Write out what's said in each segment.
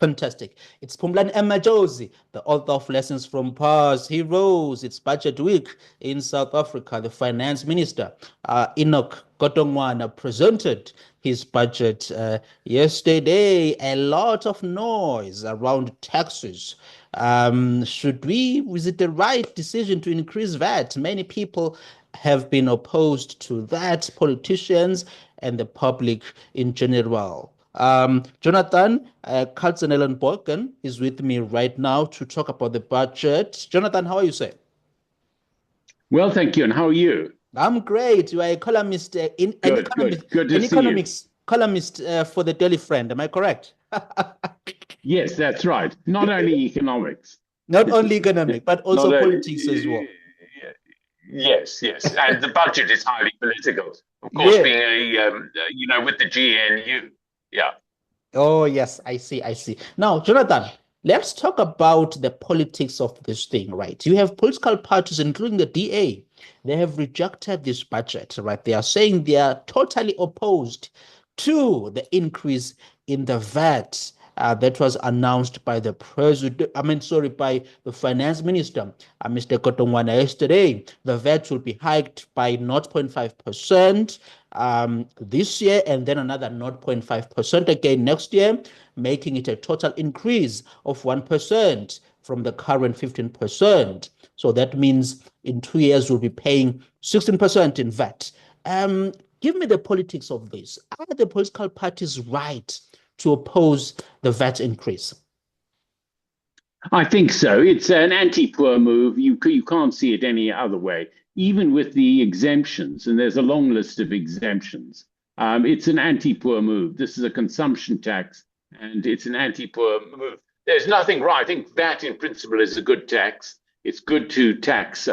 Fantastic. It's Phumlani Majosi, the author of Lessons from Past Heroes. It's budget week in South Africa. The finance minister, Enoch Godongwana, presented his budget yesterday. A lot of noise around taxes. Is it the right decision to increase VAT? Many people have been opposed to that, politicians and the public in general. Jonathan Katzenellenbogen is with me right now to talk about the budget. Jonathan, how are you, sir? Well, thank you. And how are you? I'm great. You are a columnist Good to an see you. economics columnist for the Daily Friend. Am I correct? Yes, that's right. Not only economics. Not only economic, but also Not politics as well. Yes. And the budget is highly political. Of course, Yeah. being with the GNU. Yeah. Oh, yes, I see. Now, Jonathan, let's talk about the politics of this thing, right? You have political parties, including the DA. They have rejected this budget, right? They are saying they are totally opposed to the increase in the VAT that was announced by the by the finance minister, Mr. Godongwana, yesterday. The VAT will be hiked by 0.5% this year, and then another 0.5% again next year, making it a total increase of 1% from the current 15%. So that means in 2 years we'll be paying 16% in VAT. Give me the politics of this. Are the political parties right to oppose the VAT increase? I think so. It's an anti-poor move. You can't see it any other way. Even with the exemptions, and there's a long list of exemptions, it's an anti-poor move. This is a consumption tax, and it's an anti-poor move. There's nothing wrong. I think VAT, in principle, is a good tax. It's good to tax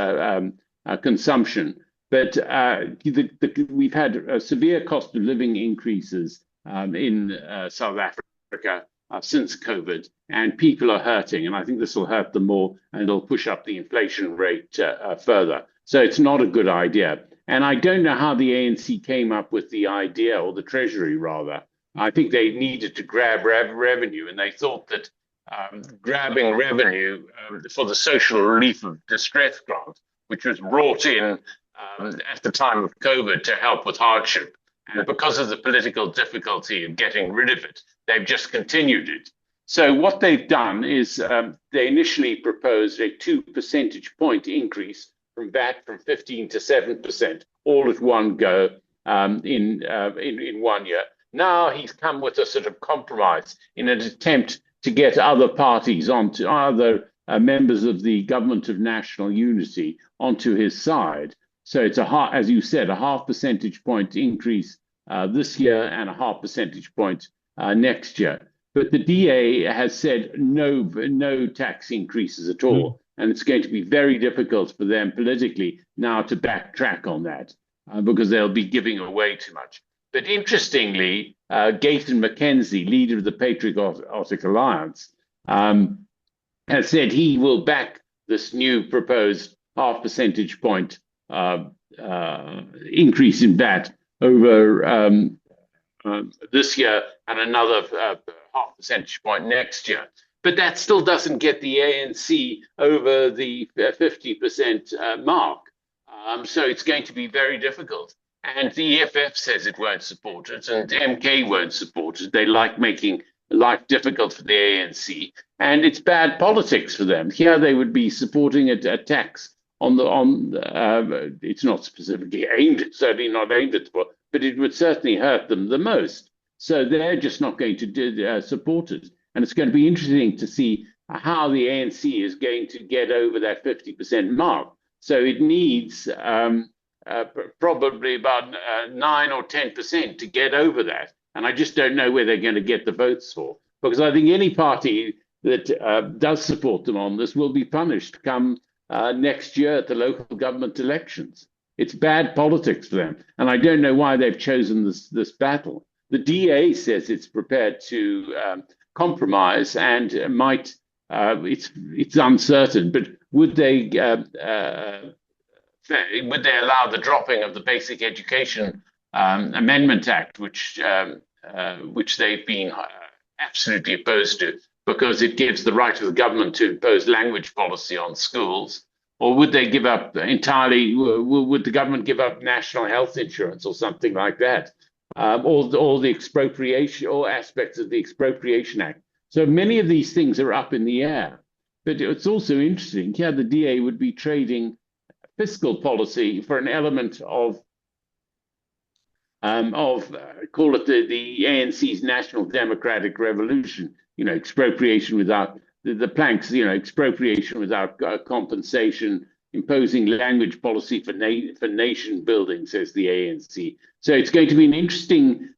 consumption, but we've had severe cost of living increases in South Africa since COVID, and people are hurting. And I think this will hurt them more, and it'll push up the inflation rate further. So it's not a good idea. And I don't know how the ANC came up with the idea, or the Treasury rather. I think they needed to grab revenue, and they thought that grabbing revenue for the social relief of distress grant, which was brought in at the time of COVID to help with hardship. And because of the political difficulty of getting rid of it, they've just continued it. So what they've done is they initially proposed a 2 percentage point increase from VAT from 15 to 7%, all at one go in 1 year. Now he's come with a sort of compromise in an attempt to get other parties onto other members of the government of national unity onto his side. So it's as you said, a half percentage point increase this year and a half percentage point next year. But the DA has said no tax increases at all. And it's going to be very difficult for them politically now to backtrack on that because they'll be giving away too much. But interestingly, Gayton McKenzie, leader of the Patriotic Alliance, has said he will back this new proposed half percentage point increase in VAT over this year and another half percentage point next year. But that still doesn't get the ANC over the 50% mark. So it's going to be very difficult. And the EFF says it won't support it, and MK won't support it. They like making life difficult for the ANC, and it's bad politics for them. Here they would be supporting a tax it's not specifically certainly not aimed at, but it would certainly hurt them the most. So they're just not going to support it. And it's going to be interesting to see how the ANC is going to get over that 50% mark. So it needs probably about 9 or 10% to get over that. And I just don't know where they're going to get the votes for, because I think any party that does support them on this will be punished come next year at the local government elections. It's bad politics for them. And I don't know why they've chosen this battle. The DA says it's prepared to compromise and it's uncertain, but would they allow the dropping of the Basic Education Amendment Act, which they've been absolutely opposed to because it gives the right of the government to impose language policy on schools? Or would they give up entirely? Would the government give up national health insurance or something like that? Or the expropriation, or aspects of the Expropriation Act. So many of these things are up in the air. But it's also interesting, yeah, the DA would be trading fiscal policy for an element of call it the ANC's National Democratic Revolution, expropriation without the planks, expropriation without compensation, imposing language policy for nation building, says the ANC. So it's going to be an interesting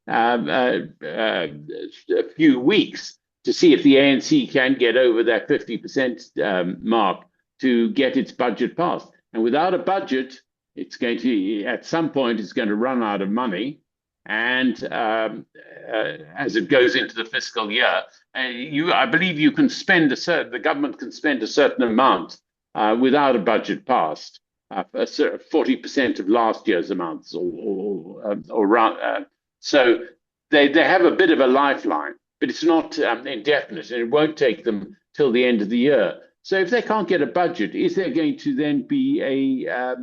few weeks to see if the ANC can get over that 50% mark to get its budget passed. And without a budget, it's going to, at some point, it's going to run out of money. And as it goes into the fiscal year, I believe you can spend the government can spend a certain amount without a budget passed, 40% of last year's amounts, so they have a bit of a lifeline, but it's not indefinite, and it won't take them till the end of the year. So if they can't get a budget, is there going to then be a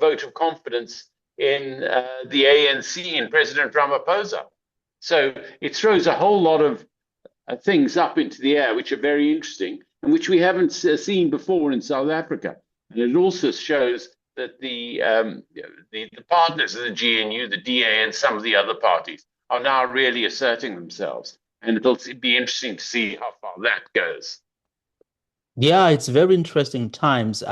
vote of confidence in the ANC, in President Ramaphosa? So it throws a whole lot of things up into the air, which are very interesting and which we haven't seen before in South Africa. And it also shows that the partners of the GNU, the DA, and some of the other parties are now really asserting themselves. And it'll be interesting to see how far that goes. Yeah, it's very interesting times.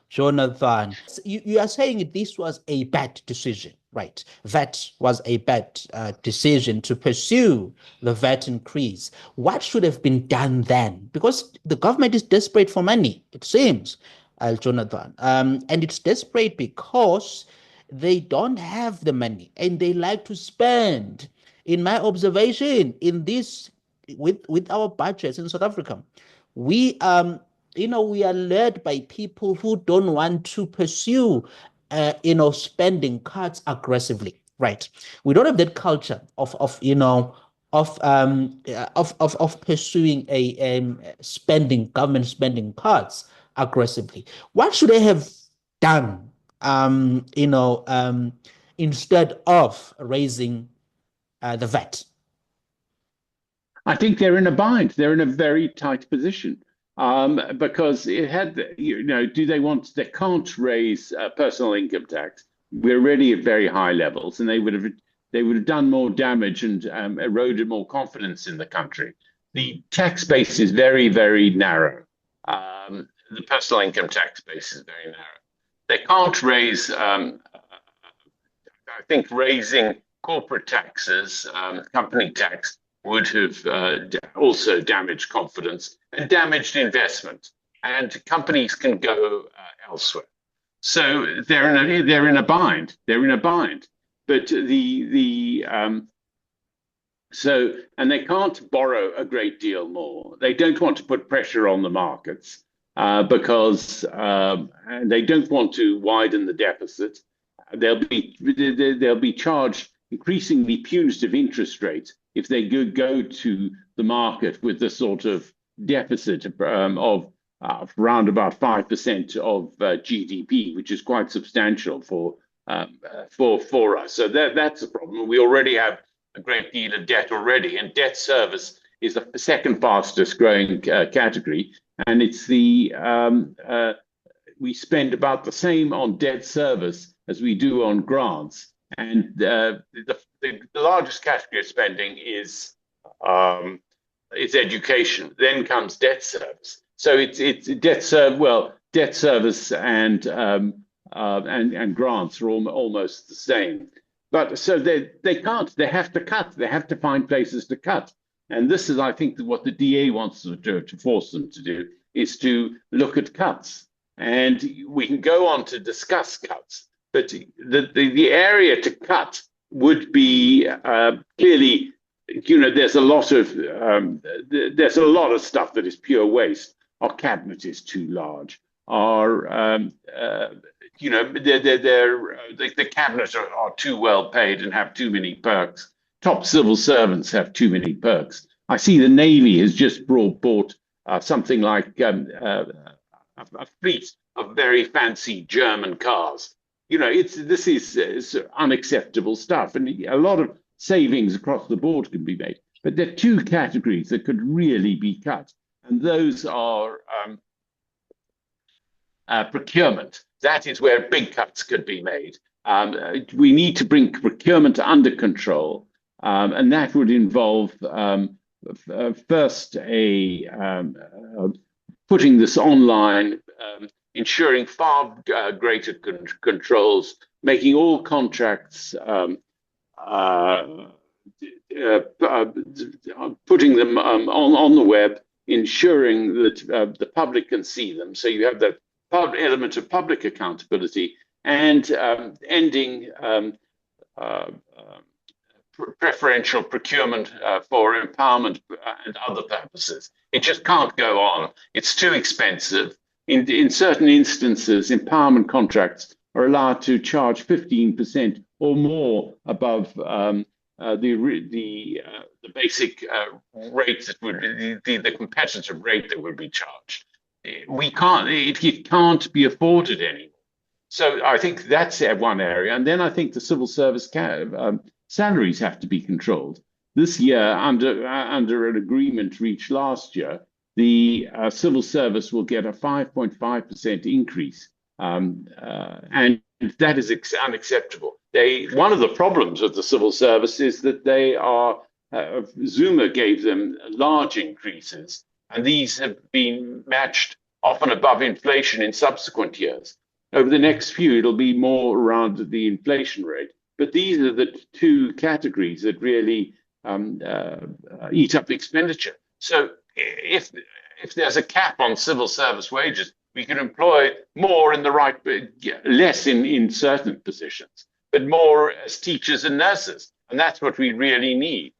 Jonathan, you are saying this was a bad decision, right? VAT was a bad decision to pursue the VAT increase. What should have been done then? Because the government is desperate for money, it seems, Jonathan. And it's desperate because they don't have the money and they like to spend. In my observation, in this, with our budgets in South Africa, we we are led by people who don't want to pursue spending cuts aggressively, right? We don't have that culture of pursuing a spending government spending cuts aggressively. What should they have done instead of raising the VAT? I think they're in a bind. They're in a very tight position because it had, do they want? They can't raise personal income tax. We're already at very high levels, and they would have done more damage and eroded more confidence in the country. The tax base is very, very narrow. The personal income tax base is very narrow. They can't raise. I think raising corporate taxes, company tax, would have also damaged confidence and damaged investment, and companies can go elsewhere. So they're in a bind. They're in a bind. But and they can't borrow a great deal more. They don't want to put pressure on the markets because they don't want to widen the deficit. They'll be charged increasingly punitive interest rates if they go to the market with the sort of deficit of around about 5% of GDP, which is quite substantial for us. So that's a problem. We already have a great deal of debt already, and debt service is the second fastest growing category, and it's we spend about the same on debt service as we do on grants. And the largest category of spending is education. Then comes debt service. So it's debt service and grants are almost the same. But so they can't. They have to cut. They have to find places to cut. And this is, I think, what the DA wants to do, to force them to do, is to look at cuts. And we can go on to discuss cuts. But the area to cut would be clearly, there's a lot of stuff that is pure waste. Our cabinet is too large. The cabinet are too well paid and have too many perks. Top civil servants have too many perks. I see the Navy has just bought something like a fleet of very fancy German cars. This is unacceptable stuff, and a lot of savings across the board can be made. But there are two categories that could really be cut, and those are procurement. That is where big cuts could be made. We need to bring procurement under control, and that would involve first putting this online, ensuring far greater controls, making all contracts, putting them on the web, ensuring that the public can see them. So you have that element of public accountability, and ending preferential procurement for empowerment and other purposes. It just can't go on. It's too expensive. In certain instances, empowerment contracts are allowed to charge 15% or more above the basic rate that would the competitive rate that would be charged. It can't be afforded anymore. So I think that's one area, and then I think the civil service salaries have to be controlled. This year, under an agreement reached last year, the civil service will get a 5.5% increase, and that is unacceptable. One of the problems with the civil service is that they are Zuma gave them large increases, and these have been matched often above inflation in subsequent years. Over the next few, it'll be more around the inflation rate. But these are the two categories that really eat up expenditure. So if there's a cap on civil service wages, we can employ more in the right, less in certain positions, but more as teachers and nurses. And that's what we really need.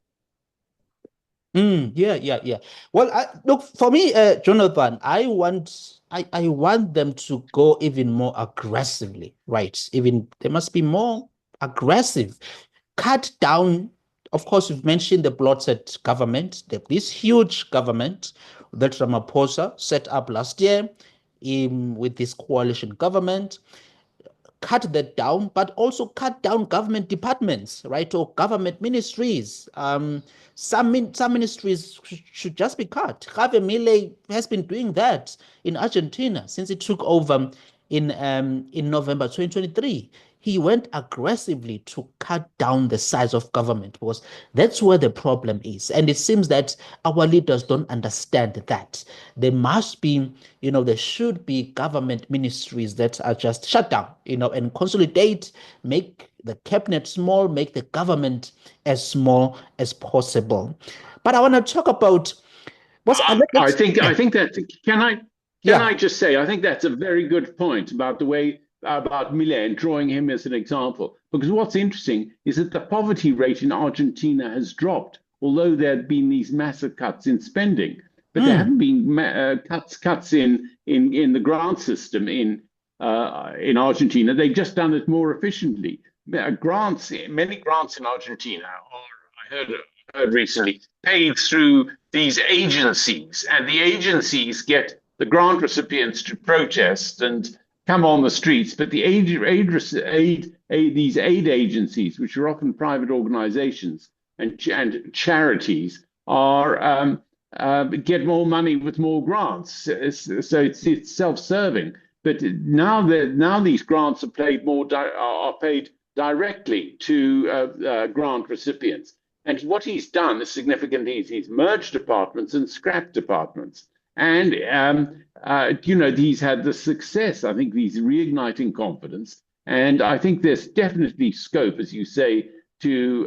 Yeah. Well, look, for me, Jonathan, I want them to go even more aggressively, right? Even they must be more aggressive. Cut down. Of course, we've mentioned the bloated government, this huge government that Ramaphosa set up last year with this coalition government. Cut that down, but also cut down government departments, right, or government ministries. Some ministries should just be cut. Javier Milei has been doing that in Argentina since he took over in November 2023. He went aggressively to cut down the size of government because that's where the problem is. And it seems that our leaders don't understand that. There must be, there should be government ministries that are just shut down, and consolidate, make the cabinet small, make the government as small as possible. But I want to talk about I think that can I just say, I think that's a very good point about Milei and drawing him as an example. Because what's interesting is that the poverty rate in Argentina has dropped, although there have been these massive cuts in spending. But there haven't been cuts in the grant system in Argentina. They've just done it more efficiently. Many grants in Argentina are, I heard recently, paid through these agencies, and the agencies get the grant recipients to protest and come on the streets. But the these aid agencies, which are often private organizations and charities, are get more money with more grants. So it's self-serving. But now these grants are paid directly to grant recipients. And what he's done is significant. He's merged departments and scrapped departments. And he's had the success. I think he's reigniting confidence. And I think there's definitely scope, as you say, to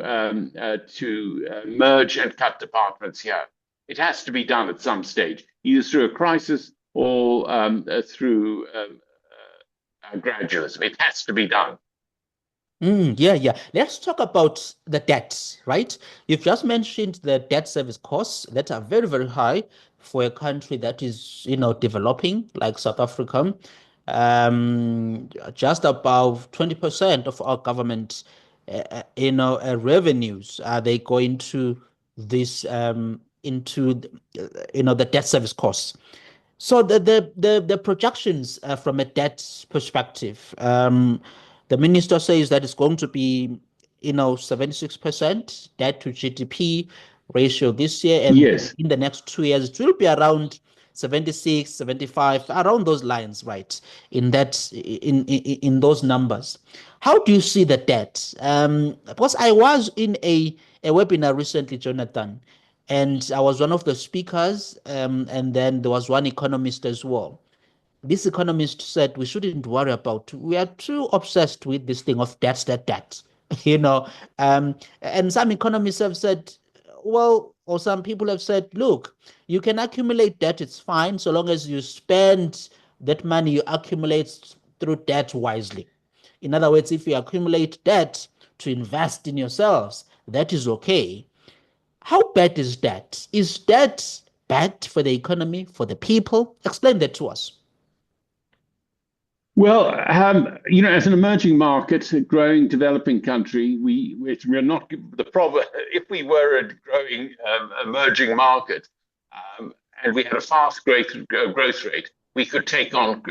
merge and cut departments here. It has to be done at some stage, either through a crisis or through gradualism. It has to be done. Yeah. Let's talk about the debts, right? You've just mentioned the debt service costs that are very, very high for a country that is, developing like South Africa. Just above 20% of our government, revenues, are they going to this into the debt service costs. So the projections from a debt perspective, the minister says that it's going to be 76% debt to GDP ratio this year, and Yes. in the next 2 years it will be around 76, 75, around those lines, right? In those numbers. How do you see the debt? Because I was in a webinar recently, Jonathan, and I was one of the speakers, and then there was one economist as well. This economist said we shouldn't worry about. We are too obsessed with this thing of debt, you know. And some economists have said, well, or some people have said, look, you can accumulate debt, it's fine, so long as you spend that money you accumulate through debt wisely. In other words, if you accumulate debt to invest in yourselves, that is okay. How bad is debt? Is debt bad for the economy, for the people? Explain that to us. Well, as an emerging market, a growing, developing country, we're not the problem. If we were a growing, emerging market, and we had a fast growth rate, we could take on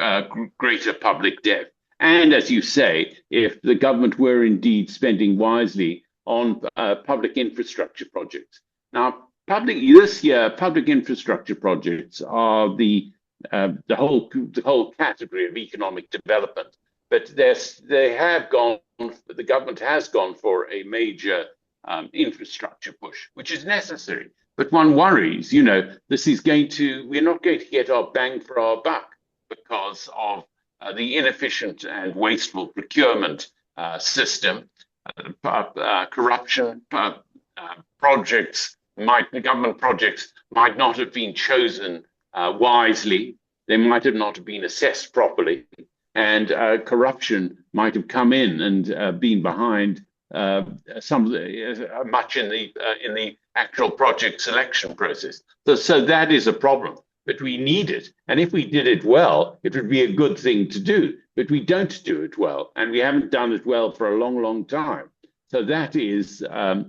greater public debt. And as you say, if the government were indeed spending wisely on public infrastructure projects. Now, this year, public infrastructure projects are the whole category of economic development. But the government has gone for a major infrastructure push, which is necessary. But one worries, we're not going to get our bang for our buck because of the inefficient and wasteful procurement system, corruption, government projects might not have been chosen wisely. They might have not been assessed properly, and corruption might have come in and been behind much in the actual project selection process. So that is a problem. But we need it, and if we did it well, it would be a good thing to do. But we don't do it well, and we haven't done it well for a long, long time. So that is a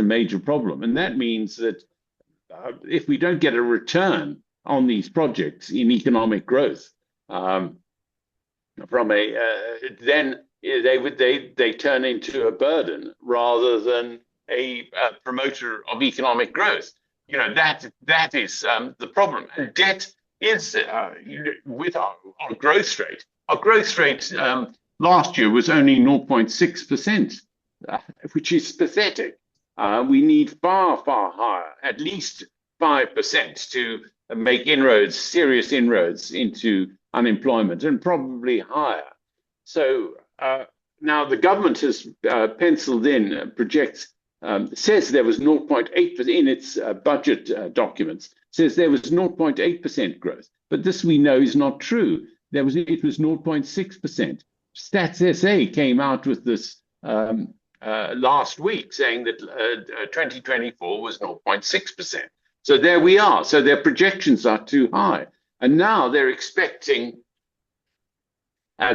major problem, and that means that if we don't get a return on these projects in economic growth, then they turn into a burden rather than a promoter of economic growth. That is the problem. And debt is with our growth rate. Our growth rate last year was only 0.6%, which is pathetic. We need far, far higher, at least 5% to make serious inroads into unemployment, and probably higher. So now the government has penciled in, says there was 0.8% in its budget documents, says there was 0.8% growth. But this we know is not true. It was 0.6%. Stats SA came out with this last week saying that 2024 was 0.6%. So there we are. So their projections are too high. And now they're expecting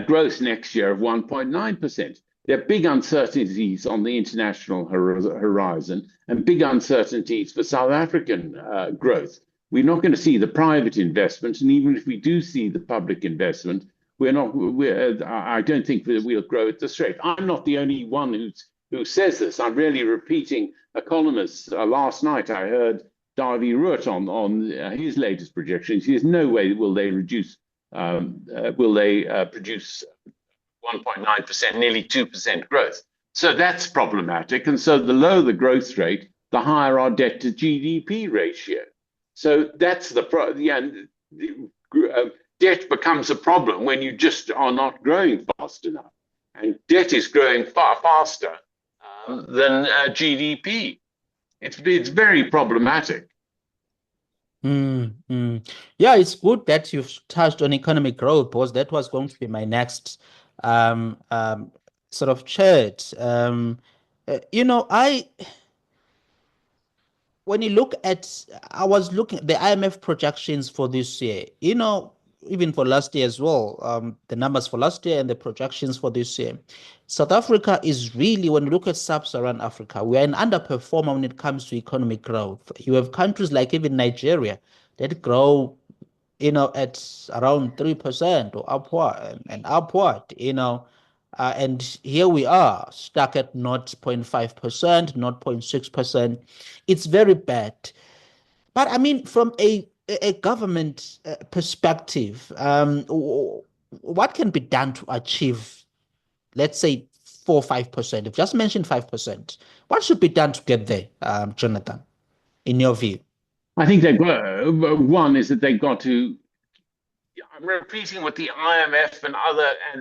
growth next year of 1.9%. There are big uncertainties on the international horizon and big uncertainties for South African growth. We're not going to see the private investment. And even if we do see the public investment, I don't think that we'll grow at this rate. I'm not the only one who says this. I'm really repeating a columnist. Last night I heard Davy Root on his latest projections. He says no way will they produce 1.9%, nearly 2% growth. So that's problematic. And so the lower the growth rate, the higher our debt to GDP ratio. So that's the problem. Debt becomes a problem when you just are not growing fast enough. And debt is growing far faster than GDP. It's very problematic. Yeah, it's good that you've touched on economic growth, because that was going to be my next sort of chat. When you look at, I was looking at the IMF projections for this year. even for last year as well, the numbers for last year and the projections for this year. South Africa is really, when you look at sub-Saharan Africa, we are an underperformer when it comes to economic growth. You have countries like even Nigeria that grow, at around 3% or upward and upward, and here we are stuck at 0.5%, 0.6%. It's very bad. But I mean, from a government perspective, what can be done to achieve, let's say, 4 or 5%? You've just mentioned 5%. What should be done to get there, Jonathan, in your view? I think they've got one is that they've got to. I'm repeating what the IMF and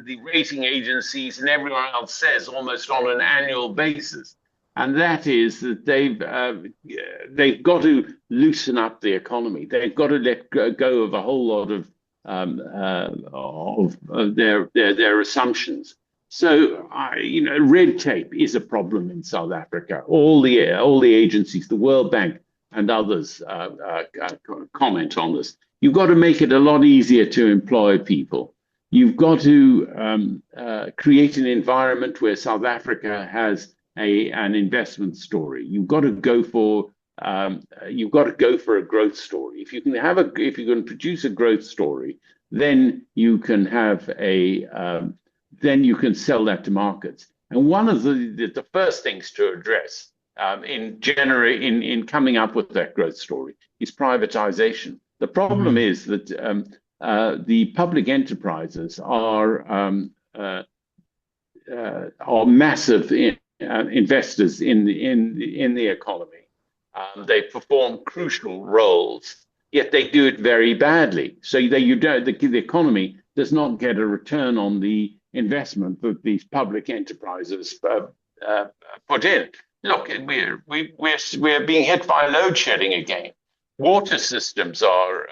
the rating agencies and everyone else says almost on an annual basis, and that is that they've got to loosen up the economy. They've got to let go of a whole lot of their assumptions. So, red tape is a problem in South Africa. All the agencies, the World Bank and others comment on this. You've got to make it a lot easier to employ people. You've got to create an environment where South Africa has an investment story. You've got to go for a growth story. If you can produce a growth story, then you can sell that to markets. And one of the first things to address in coming up with that growth story is privatization. The problem is that the public enterprises are massive investors in the economy. They perform crucial roles, yet they do it very badly. So the economy does not get a return on the investment that these public enterprises put in. Look, we're being hit by load shedding again. Water systems are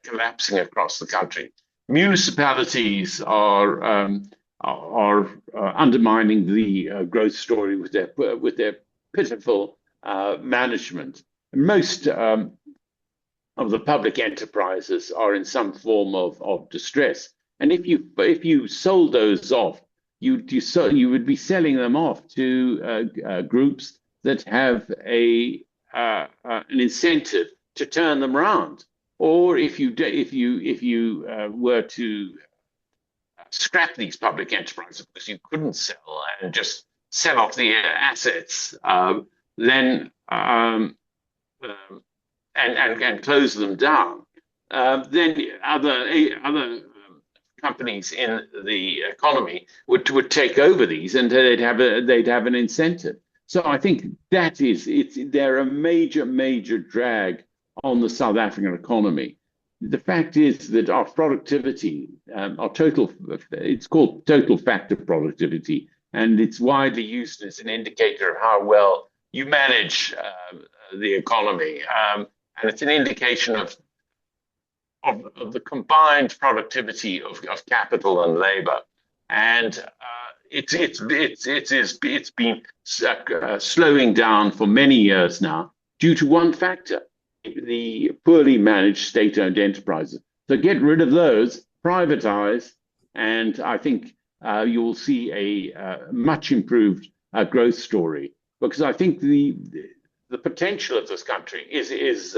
collapsing across the country. Municipalities are undermining the growth story with their pitiful management. Most of the public enterprises are in some form of distress, and if you sold those off, you would be selling them off to groups that have an incentive to turn them around. Or if you were to scrap these public enterprises because you couldn't sell and just sell off the assets, then and close them down, then other companies in the economy would take over these, and they'd have an incentive. So I think they're a major drag on the South African economy. The fact is that our productivity, it's called total factor productivity, and it's widely used as an indicator of how well you manage the economy, and it's an indication of the combined productivity of capital and labor, and it's been slowing down for many years now due to one factor: the poorly managed state-owned enterprises. So get rid of those, privatize, and I think you will see a much improved growth story. Because I think the potential of this country is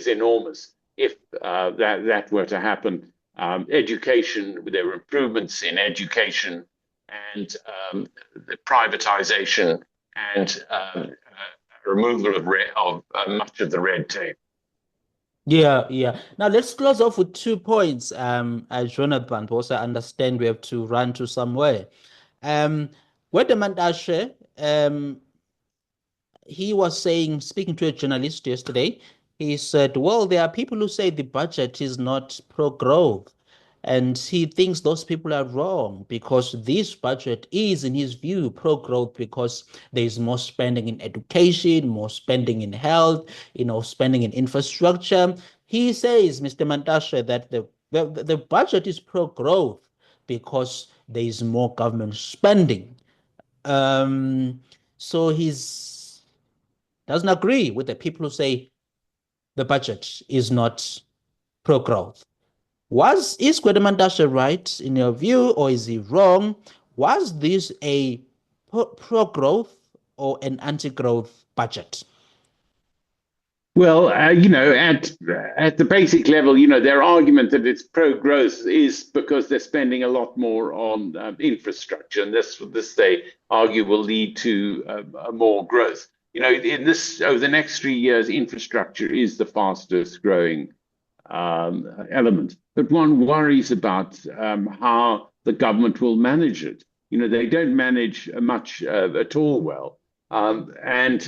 enormous if that were to happen. Education, there were improvements in education and the privatization and removal of much of the red tape. Yeah. Now let's close off with 2 points, Jonathan, because I understand we have to run to somewhere. Wedemandashe, he was speaking to a journalist yesterday, he said, well, there are people who say the budget is not pro-growth. And he thinks those people are wrong because this budget is, in his view, pro-growth because there is more spending in education, more spending in health, spending in infrastructure. He says, Mr. Mantashe, that the budget is pro-growth because there is more government spending. So he's doesn't agree with the people who say the budget is not pro-growth. Is Gwede right in your view, or is he wrong? Was this a pro-growth or an anti-growth budget? Well, at the basic level, their argument that it's pro-growth is because they're spending a lot more on infrastructure, and this they argue will lead to more growth. In this over the next 3 years, infrastructure is the fastest growing element, but one worries about how the government will manage it. They don't manage much at all well, and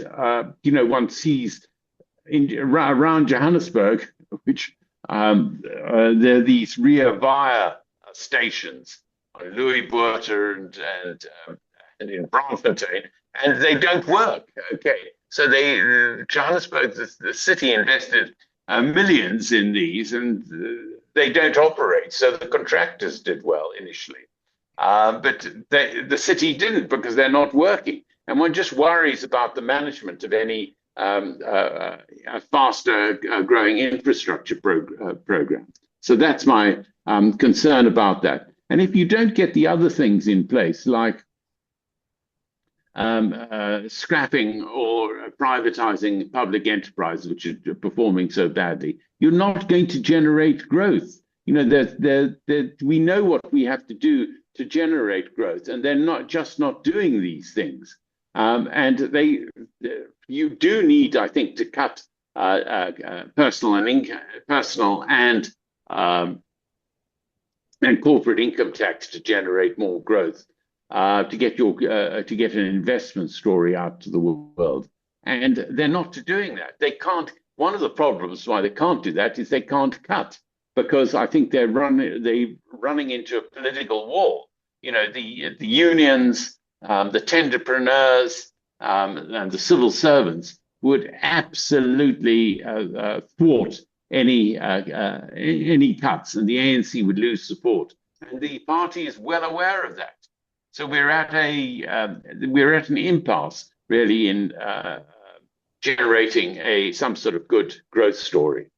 one sees around Johannesburg, which there are these rear via stations on Louis Botha and in Braamfontein, and they don't work. Okay, so Johannesburg, the city invested millions in these, and they don't operate. So the contractors did well initially, but the city didn't because they're not working. And one just worries about the management of any a faster growing infrastructure program. So that's my concern about that. And if you don't get the other things in place, like scrapping or privatizing public enterprise, which is performing so badly, you're not going to generate growth. We know what we have to do to generate growth, and they're not doing these things. And you do need, I think, to cut personal and corporate income tax to generate more growth, to get an investment story out to the world. And they're not doing that. They can't. One of the problems why they can't do that is they can't cut, because I think they're running into a political war. The unions, the tenderpreneurs, and the civil servants would absolutely thwart any cuts, and the ANC would lose support. And the party is well aware of that. So we're at an impasse, really, in generating some sort of good growth story.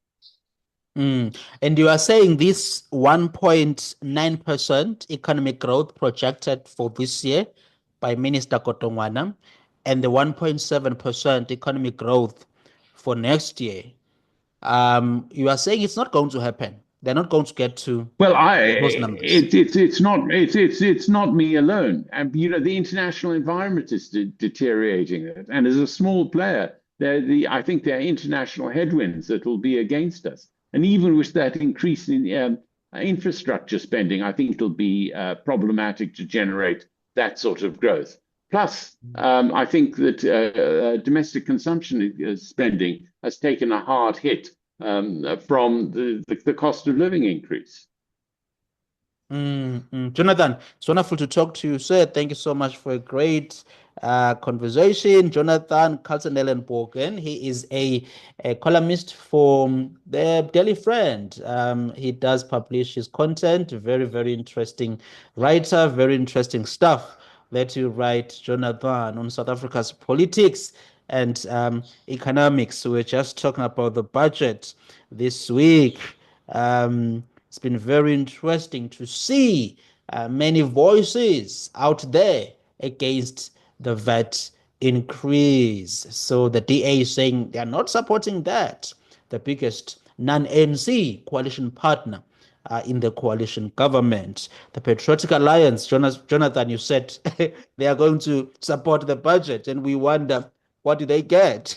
And you are saying this 1.9% economic growth projected for this year by Minister Godongwana, and the 1.7% economic growth for next year. You are saying it's not going to happen. They're not going to get to those numbers. It's not me alone. And the international environment is deteriorating, and as a small player, I think there are international headwinds that will be against us. And even with that increase in infrastructure spending, I think it'll be problematic to generate that sort of growth. Plus, I think that domestic consumption spending has taken a hard hit from the cost of living increase. Jonathan, it's wonderful to talk to you, sir. Thank you so much for a great conversation. Jonathan Katzenellenbogen, he is a columnist for the Daily Friend. He does publish his content, very, very interesting writer, very interesting stuff that you write, Jonathan, on South Africa's politics and economics. We're just talking about the budget this week. It's been very interesting to see many voices out there against the VAT increase. So the DA is saying they are not supporting that. The biggest non-ANC coalition partner in the coalition government. The Patriotic Alliance, Jonathan, you said they are going to support the budget, and we wonder, what do they get?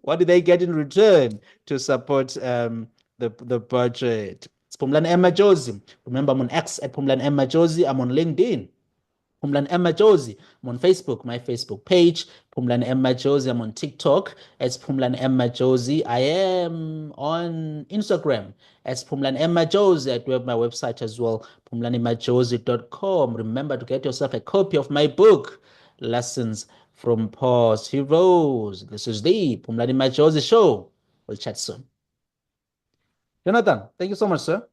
What do they get in return to support the budget? It's Phumlani Majozi. Remember, I'm on X at Phumlani Majozi. I'm on LinkedIn. Phumlani Majozi. I'm on Facebook, my Facebook page. Phumlani Majozi. I'm on TikTok. It's Phumlani Majozi. I am on Instagram. It's Phumlani Majozi. I do have my website as well, phumlanimajozi.com. Remember to get yourself a copy of my book, Lessons from Past Heroes. This is the Phumlani Majozi Show. We'll chat soon. Jonathan, thank you so much, sir.